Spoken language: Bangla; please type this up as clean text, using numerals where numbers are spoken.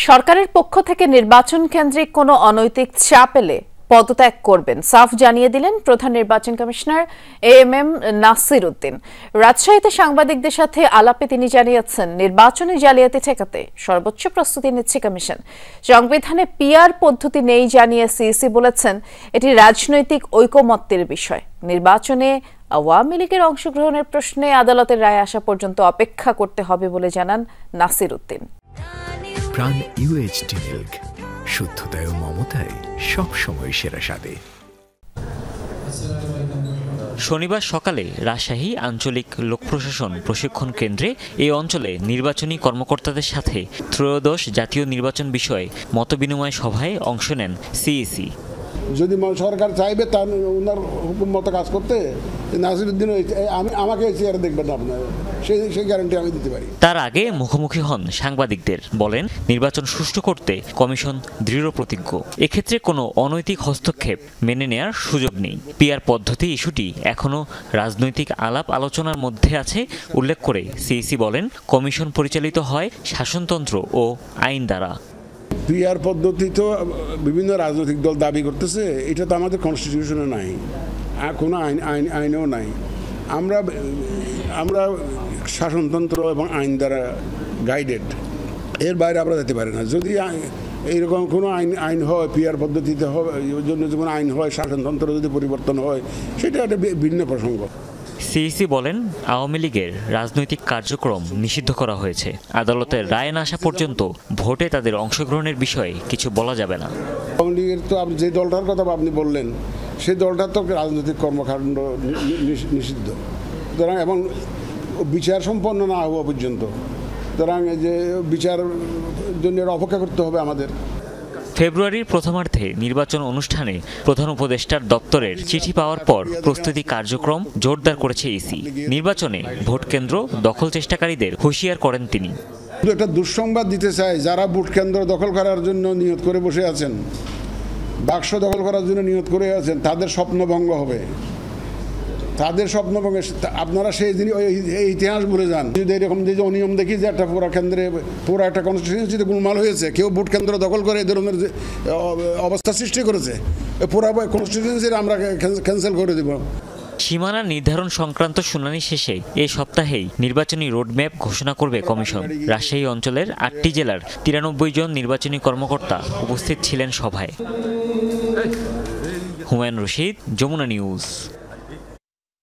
সরকারের পক্ষ থেকে নির্বাচন কেন্দ্রিক কোনো অনৈতিক চাপ এলে পদত্যাগ করবেন সাফ জানিয়ে দিলেন প্রধান নির্বাচন কমিশনার এএমএম নাসির উদ্দিন। রাজশাহীতে সাংবাদিকদের সাথে আলাপে তিনি জানিয়েছেন, নির্বাচনে জালিয়াতি ঠেকাতে সর্বোচ্চ প্রস্তুতি নিচ্ছে কমিশন। সংবিধানে পিআর পদ্ধতি নেই জানিয়ে সিইসি বলেছেন, এটি রাজনৈতিক ঐকমত্যের বিষয়। নির্বাচনে আওয়ামী লীগের অংশগ্রহণের প্রশ্নে আদালতের রায় আসা পর্যন্ত অপেক্ষা করতে হবে বলে জানান নাসির উদ্দিন। প্রাণ ইউএইচডি মিল্ক, শুদ্ধতায় ও মমতায় সবসময় সেরা স্বাদে। শনিবার সকালে রাজশাহী আঞ্চলিক লোক প্রশাসন প্রশিক্ষণ কেন্দ্রে এই অঞ্চলে নির্বাচনী কর্মকর্তাদের সাথে ত্রয়োদশ জাতীয় নির্বাচন বিষয়ে মতবিনিময় সভায় অংশ নেন সিইসি। যদি সরকার চাইবে তার ওনার হুকুম মতো কাজ করতে, নাসিরউদ্দিন আমাকে চেয়ারে দেখবেন আপনার, সেই গ্যারান্টি আমি দিতে পারি। তার আগে মুখোমুখি হন সাংবাদিকদের, বলেন নির্বাচন সুষ্ঠু করতে কমিশন দৃঢ় প্রতিজ্ঞ। এক্ষেত্রে কোনো অনৈতিক হস্তক্ষেপ মেনে নেয়ার সুযোগ নেই। পিআর পদ্ধতি ইস্যুটি এখনও রাজনৈতিক আলাপ আলোচনার মধ্যে আছে উল্লেখ করে সিইসি বলেন, কমিশন পরিচালিত হয় শাসনতন্ত্র ও আইন দ্বারা। পিআর পদ্ধতি তো বিভিন্ন রাজনৈতিক দল দাবি করতেছে, এটা তো আমাদের কনস্টিটিউশনে নাই, কোনো আইনেও নাই। আমরা শাসনতন্ত্র এবং আইন দ্বারা গাইডেড, এর বাইরে আমরা যেতে পারি না। যদি এইরকম কোনো আইন হয়, পিআর পদ্ধতিতে হবে, ওই জন্য যখন আইন হয়, শাসনতন্ত্র যদি পরিবর্তন হয়, সেটা একটা ভিন্ন প্রসঙ্গ। সিইসি বলেন, আওয়ামী লীগের রাজনৈতিক কার্যক্রম নিষিদ্ধ করা হয়েছে। আদালতের রায় না আসা পর্যন্ত ভোটে তাদের অংশগ্রহণের বিষয়ে কিছু বলা যাবে না। আওয়ামী লীগের তো যে দলটার কথা আপনি বললেন, সেই দলটার তো রাজনৈতিক কর্মকাণ্ড নিষিদ্ধ, সুতরাং এবং বিচার সম্পন্ন না হওয়া পর্যন্ত, সুতরাং যে বিচার জন্য অপেক্ষা করতে হবে আমাদের। ফেব্রুয়ারির প্রথমার্ধে নির্বাচন অনুষ্ঠানে প্রধান উপদেষ্টার দপ্তরের চিঠি পাওয়ার পর প্রস্তুতি কার্যক্রম জোরদার করেছে ইসি। নির্বাচনে ভোট কেন্দ্র দখল চেষ্টাকারীদের হুঁশিয়ার করেন তিনি। একটা দুঃসংবাদ দিতে চাই, যারা ভোট কেন্দ্র দখল করার জন্য নিয়ত করে বসে আছেন, বাক্স দখল করার জন্য নিয়ত করে আছেন, তাদের স্বপ্নভঙ্গ হবে। তাদের স্বপ্নভঙ্গে আপনারা সেই দিন এই ইতিহাস ভুলে যান। যদি এরকম যে অনিয়ম দেখি যে একটা পুরা কেন্দ্রে, পুরা একটা কনস্টিটিউয়েন্সিতে গোলমাল হয়েছে, কেউ ভোট কেন্দ্র দখল করে এই ধরনের অবস্থা সৃষ্টি করেছে, পুরা কনস্টিটিউয়েন্সি আমরা ক্যান্সেল করে দেব। সীমানা নির্ধারণ সংক্রান্ত শুনানি শেষে এ সপ্তাহেই নির্বাচনী রোডম্যাপ ঘোষণা করবে কমিশন। রাজশাহী অঞ্চলের ৮টি জেলার ৯৩ জন নির্বাচনী কর্মকর্তা উপস্থিত ছিলেন সভায়। হুমায়ুন রশিদ, যমুনা নিউজ।